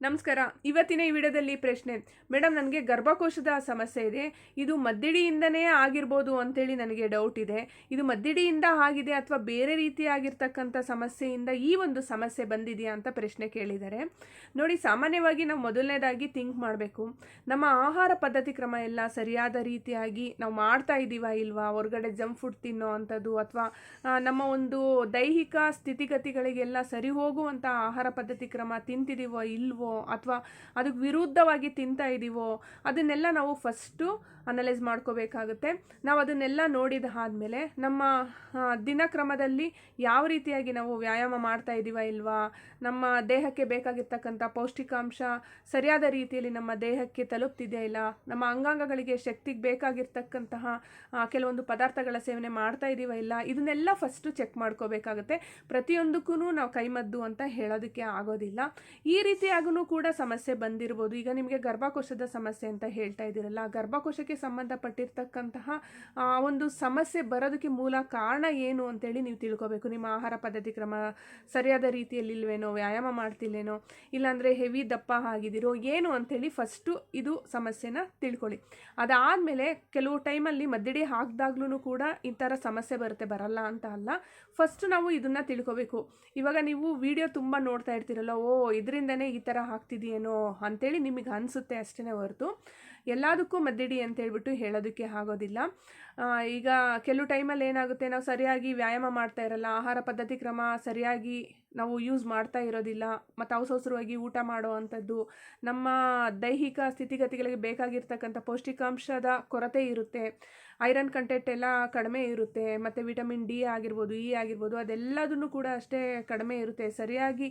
ನಮಸ್ಕಾರ. ಇವತ್ತಿನ ಈ ವಿಡಿಯೋದಲ್ಲಿ ಪ್ರಶ್ನೆ, ಮೇಡಮ್ ನನಗೆ ಗರ್ಭಕೋಶದ ಸಮಸ್ಯೆ ಇದೆ, ಇದು ಮದ್ದಿಡಿಯಿಂದನೇ ಆಗಿರ್ಬೋದು ಅಂತೇಳಿ ನನಗೆ ಡೌಟ್ ಇದೆ. ಇದು ಮದ್ದಿಡಿಯಿಂದ ಆಗಿದೆ ಅಥವಾ ಬೇರೆ ರೀತಿಯಾಗಿರ್ತಕ್ಕಂಥ ಸಮಸ್ಯೆಯಿಂದ ಈ ಒಂದು ಸಮಸ್ಯೆ ಬಂದಿದೆಯಾ ಅಂತ ಪ್ರಶ್ನೆ ಕೇಳಿದ್ದಾರೆ. ನೋಡಿ, ಸಾಮಾನ್ಯವಾಗಿ ನಾವು ಮೊದಲನೇದಾಗಿ ಥಿಂಕ್ ಮಾಡಬೇಕು, ನಮ್ಮ ಆಹಾರ ಪದ್ಧತಿ ಕ್ರಮ ಎಲ್ಲ ಸರಿಯಾದ ರೀತಿಯಾಗಿ ನಾವು ಮಾಡ್ತಾ ಇದ್ದೀವಾ ಇಲ್ವಾ, ಹೊರಗಡೆ ಜಂಕ್ ಫುಡ್ ತಿನ್ನೋ ಅಂಥದ್ದು ಅಥವಾ ನಮ್ಮ ಒಂದು ದೈಹಿಕ ಸ್ಥಿತಿಗತಿಗಳಿಗೆಲ್ಲ ಸರಿ ಹೋಗುವಂಥ ಆಹಾರ ಪದ್ಧತಿ ಕ್ರಮ ತಿಂತಿದ್ದೀವೋ ಇಲ್ವೋ ಅಥವಾ ಅದಕ್ಕೆ ವಿರುದ್ಧವಾಗಿ ತಿಂತಾ ಇದ್ದೀವೋ ಅದನ್ನೆಲ್ಲ ನಾವು ಫಸ್ಟು ಅನಲೈಸ್ ಮಾಡ್ಕೋಬೇಕಾಗುತ್ತೆ. ನಾವು ಅದನ್ನೆಲ್ಲ ನೋಡಿದ ಆದಮೇಲೆ ನಮ್ಮ ದಿನಕ್ರಮದಲ್ಲಿ ಯಾವ ರೀತಿಯಾಗಿ ನಾವು ವ್ಯಾಯಾಮ ಮಾಡ್ತಾ ಇದ್ದೀವ ಇಲ್ವಾ, ನಮ್ಮ ದೇಹಕ್ಕೆ ಬೇಕಾಗಿರ್ತಕ್ಕಂಥ ಪೌಷ್ಟಿಕಾಂಶ ಸರಿಯಾದ ರೀತಿಯಲ್ಲಿ ನಮ್ಮ ದೇಹಕ್ಕೆ ತಲುಪ್ತಿದೆಯಾ ಇಲ್ಲ, ನಮ್ಮ ಅಂಗಾಂಗಗಳಿಗೆ ಶಕ್ತಿಗೆ ಬೇಕಾಗಿರ್ತಕ್ಕಂತಹ ಕೆಲವೊಂದು ಪದಾರ್ಥಗಳ ಸೇವನೆ ಮಾಡ್ತಾ ಇದ್ದೀವ ಇಲ್ಲ, ಇದನ್ನೆಲ್ಲ ಫಸ್ಟು ಚೆಕ್ ಮಾಡ್ಕೋಬೇಕಾಗುತ್ತೆ. ಪ್ರತಿಯೊಂದಕ್ಕೂ ನಾವು ಕೈಮದ್ದು ಅಂತ ಹೇಳೋದಕ್ಕೆ ಆಗೋದಿಲ್ಲ. ಈ ರೀತಿಯಾಗೂ ಕೂಡ ಸಮಸ್ಯೆ ಬಂದಿರ್ಬೋದು. ಈಗ ನಿಮಗೆ ಗರ್ಭಕೋಶದ ಸಮಸ್ಯೆ ಅಂತ ಹೇಳ್ತಾ ಇದ್ದೀರಲ್ಲ, ಗರ್ಭಕೋಶಕ್ಕೆ ಸಂಬಂಧಪಟ್ಟಿರ್ತಕ್ಕಂತಹ ಒಂದು ಸಮಸ್ಯೆ ಬರೋದಕ್ಕೆ ಮೂಲ ಕಾರಣ ಏನು ಅಂತೇಳಿ ನೀವು ತಿಳ್ಕೊಬೇಕು. ನಿಮ್ಮ ಆಹಾರ ಪದ್ಧತಿ ಕ್ರಮ ಸರಿಯಾದ ರೀತಿಯಲ್ಲಿ ಇಲ್ವೇನೋ, ವ್ಯಾಯಾಮ ಮಾಡ್ತಿಲ್ಲೇನೋ, ಇಲ್ಲಾಂದರೆ ಹೆವಿ ದಪ್ಪ ಆಗಿದ್ದೀರೋ ಏನು ಅಂತೇಳಿ ಫಸ್ಟು ಇದು ಸಮಸ್ಯೆನ ತಿಳ್ಕೊಳ್ಳಿ. ಅದಾದಮೇಲೆ ಕೆಲವು ಟೈಮಲ್ಲಿ ಮದ್ದಿಡಿ ಹಾಕಿದಾಗ್ಲೂ ಕೂಡ ಈ ಥರ ಸಮಸ್ಯೆ ಬರಲ್ಲ ಅಂತ ಅಲ್ಲ. ಫಸ್ಟ್ ನಾವು ಇದನ್ನು ತಿಳ್ಕೊಬೇಕು. ಇವಾಗ ನೀವು ವಿಡಿಯೋ ತುಂಬ ನೋಡ್ತಾ ಇರ್ತೀರಲ್ಲ, ಇದರಿಂದನೇ ಈ ಥರ ಆಗ್ತಿದೆಯೇನೋ ಅಂತೇಳಿ ನಿಮಗೆ ಅನಿಸುತ್ತೆ ಅಷ್ಟೇ ಹೊರತು ಎಲ್ಲದಕ್ಕೂ ಮದ್ದಿಡಿ ಅಂತೇಳ್ಬಿಟ್ಟು ಹೇಳೋದಕ್ಕೆ ಆಗೋದಿಲ್ಲ. ಈಗ ಕೆಲವು ಟೈಮಲ್ಲಿ ಏನಾಗುತ್ತೆ, ನಾವು ಸರಿಯಾಗಿ ವ್ಯಾಯಾಮ ಮಾಡ್ತಾ ಇರಲ್ಲ, ಆಹಾರ ಪದ್ಧತಿ ಕ್ರಮ ಸರಿಯಾಗಿ ನಾವು ಯೂಸ್ ಮಾಡ್ತಾ ಇರೋದಿಲ್ಲ, ಮತ್ತು ಅವಸರವಾಗಿ ಊಟ ಮಾಡೋ ಅಂಥದ್ದು, ನಮ್ಮ ದೈಹಿಕ ಸ್ಥಿತಿಗತಿಗಳಿಗೆ ಬೇಕಾಗಿರ್ತಕ್ಕಂಥ ಪೌಷ್ಟಿಕಾಂಶದ ಕೊರತೆ ಇರುತ್ತೆ, ಐರನ್ ಕಂಟೆಂಟ್ ಎಲ್ಲ ಕಡಿಮೆ ಇರುತ್ತೆ, ಮತ್ತು ವಿಟಮಿನ್ ಡಿ ಆಗಿರ್ಬೋದು, ಇ ಆಗಿರ್ಬೋದು, ಅದೆಲ್ಲದನ್ನು ಕೂಡ ಅಷ್ಟೇ ಕಡಿಮೆ ಇರುತ್ತೆ. ಸರಿಯಾಗಿ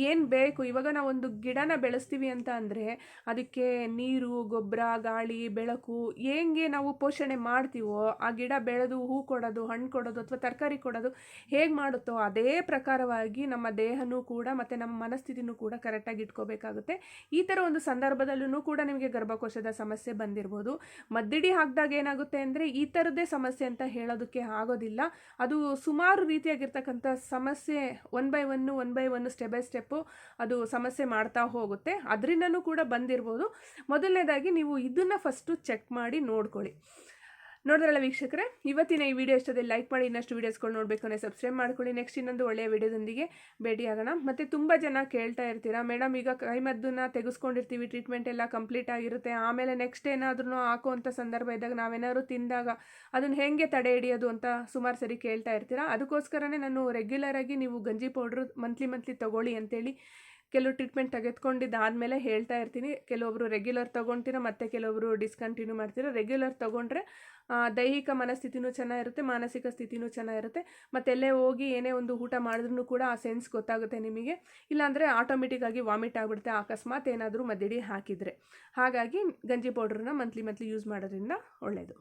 ಏನು ಬೇಕು, ಇವಾಗ ನಾವು ಒಂದು ಗಿಡನ ಬೆಳೆಸ್ತೀವಿ ಅಂತ ಅಂದರೆ ಅದಕ್ಕೆ ನೀರು, ಗೊಬ್ಬರ, ಗಾಳಿ, ಬೆಳಕು ಹೆಂಗೆ ನಾವು ಪೋಷಣೆ ಮಾಡ್ತೀವೋ, ಆ ಗಿಡ ಬೆಳೆದು ಹೂ ಕೊಡೋದು, ಹಣ್ಣು ಕೊಡೋದು ಅಥವಾ ತರಕಾರಿ ಕೊಡೋದು ಹೇಗೆ ಮಾಡುತ್ತೋ ಅದೇ ಪ್ರಕಾರವಾಗಿ ನಮ್ಮ ದೇಹನೂ ಕೂಡ ಮತ್ತು ನಮ್ಮ ಮನಸ್ಥಿತಿನೂ ಕೂಡ ಕರೆಕ್ಟಾಗಿ ಇಟ್ಕೋಬೇಕಾಗುತ್ತೆ. ಈ ಥರ ಒಂದು ಸಂದರ್ಭದಲ್ಲೂ ಕೂಡ ನಿಮಗೆ ಗರ್ಭಕೋಶದ ಸಮಸ್ಯೆ ಬಂದಿರ್ಬೋದು. ಮದ್ದಿಡಿ ಹಾಕಿದಾಗ ಏನಾಗುತ್ತೆ ಅಂದರೆ ಈ ಥರದ್ದೇ ಸಮಸ್ಯೆ ಅಂತ ಹೇಳೋದಕ್ಕೆ ಆಗೋದಿಲ್ಲ. ಅದು ಸುಮಾರು ರೀತಿಯಾಗಿರ್ತಕ್ಕಂಥ ಸಮಸ್ಯೆ one by one step by step ಅದು ಸಮಸ್ಯೆ ಮಾಡ್ತಾ ಹೋಗುತ್ತೆ. ಅದರಿಂದನೂ ಕೂಡ ಬಂದಿರ್ಬೋದು. ಮೊದಲನೇದಾಗಿ ನೀವು ಇದನ್ನು ಫಸ್ಟು ಚೆಕ್ ಮಾಡಿ ನೋಡ್ಕೊಳ್ಳಿ. ನೋಡಿದ್ರಲ್ಲ ವೀಕ್ಷಕರೇ, ಇವತ್ತಿನ ಈ ವಿಡಿಯೋ ಇಷ್ಟದಲ್ಲಿ ಲೈಕ್ ಮಾಡಿ, ಇನ್ನಷ್ಟು ವೀಡಿಯೋಸ್ಗಳು ನೋಡಬೇಕು ಅಂದರೆ ಸಬ್ಸ್ಕ್ರೈಬ್ ಮಾಡ್ಕೊಳ್ಳಿ. ನೆಕ್ಸ್ಟ್ ಇನ್ನೊಂದು ಒಳ್ಳೆಯ ವಿಡಿಯೋದೊಂದಿಗೆ ಭೇಟಿಯಾಗೋಣ. ಮತ್ತು ತುಂಬ ಜನ ಕೇಳ್ತಾ ಇರ್ತೀರಾ, ಮೇಡಮ್ ಈಗ ಕೈಮದ್ದನ್ನ ತೆಗೆಸ್ಕೊಂಡಿರ್ತೀವಿ, ಟ್ರೀಟ್ಮೆಂಟ್ ಎಲ್ಲ ಕಂಪ್ಲೀಟ್ ಆಗಿರುತ್ತೆ, ಆಮೇಲೆ ನೆಕ್ಸ್ಟ್ ಏನಾದ್ರೂ ಹಾಕುವಂಥ ಸಂದರ್ಭ ಇದ್ದಾಗ ನಾವೇನಾದ್ರು ತಿಂದಾಗ ಅದನ್ನು ಹೇಗೆ ತಡೆ ಹಿಡಿಯೋದು ಅಂತ ಸುಮಾರು ಸರಿ ಕೇಳ್ತಾ ಇರ್ತೀರಾ. ಅದಕ್ಕೋಸ್ಕರನೇ ನಾನು ರೆಗ್ಯುಲರಾಗಿ ನೀವು ಗಂಜಿ ಪೌಡ್ರು ಮಂತ್ಲಿ ತೊಗೊಳ್ಳಿ ಅಂತೇಳಿ ಕೆಲವು ಟ್ರೀಟ್ಮೆಂಟ್ ತೆಗೆದುಕೊಂಡಿದ್ದಾದಮೇಲೆ ಹೇಳ್ತಾ ಇರ್ತೀನಿ. ಕೆಲವೊಬ್ಬರು ರೆಗ್ಯುಲರ್ ತೊಗೊಳ್ತೀರ, ಮತ್ತು ಕೆಲವೊಬ್ಬರು ಡಿಸ್ಕಂಟಿನ್ಯೂ ಮಾಡ್ತೀರ. ರೆಗ್ಯುಲರ್ ತೊಗೊಂಡ್ರೆ ದೈಹಿಕ ಮನಸ್ಥಿತಿನೂ ಚೆನ್ನಾಗಿರುತ್ತೆ, ಮಾನಸಿಕ ಸ್ಥಿತಿನೂ ಚೆನ್ನಾಗಿರುತ್ತೆ, ಮತ್ತು ಎಲ್ಲೇ ಹೋಗಿ ಏನೇ ಒಂದು ಊಟ ಮಾಡಿದ್ರೂ ಕೂಡ ಆ ಸೆನ್ಸ್ ಗೊತ್ತಾಗುತ್ತೆ ನಿಮಗೆ. ಇಲ್ಲಾಂದರೆ ಆಟೋಮೆಟಿಕ್ಕಾಗಿ ವಾಮಿಟ್ ಆಗಿಬಿಡುತ್ತೆ ಅಕಸ್ಮಾತ್ ಏನಾದರೂ ಮದ್ದಿಡಿ ಹಾಕಿದರೆ. ಹಾಗಾಗಿ ಗಂಜಿ ಪೌಡ್ರನ್ನ ಮಂತ್ಲಿ ಯೂಸ್ ಮಾಡೋದ್ರಿಂದ ಒಳ್ಳೆಯದು.